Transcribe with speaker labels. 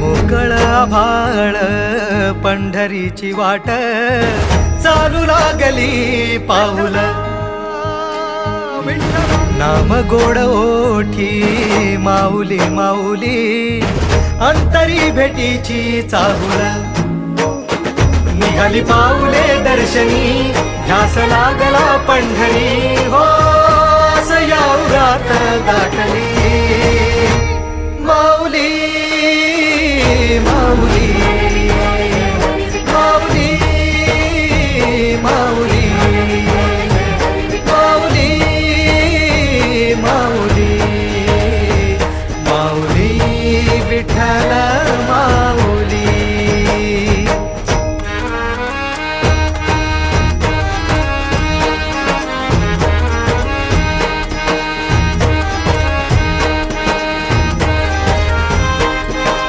Speaker 1: मोकळ आभाळ पंढरीची वाट चालू लागली पाऊल नाम गोड ओठी माऊली माऊली अंतरी भेटीची चाहुल निघाली पाऊले दर्शनी ध्यास लागला पंढरी हो या उरात दाटली माऊली माऊली माऊली माऊली माऊली माऊली माऊली विठ्ठल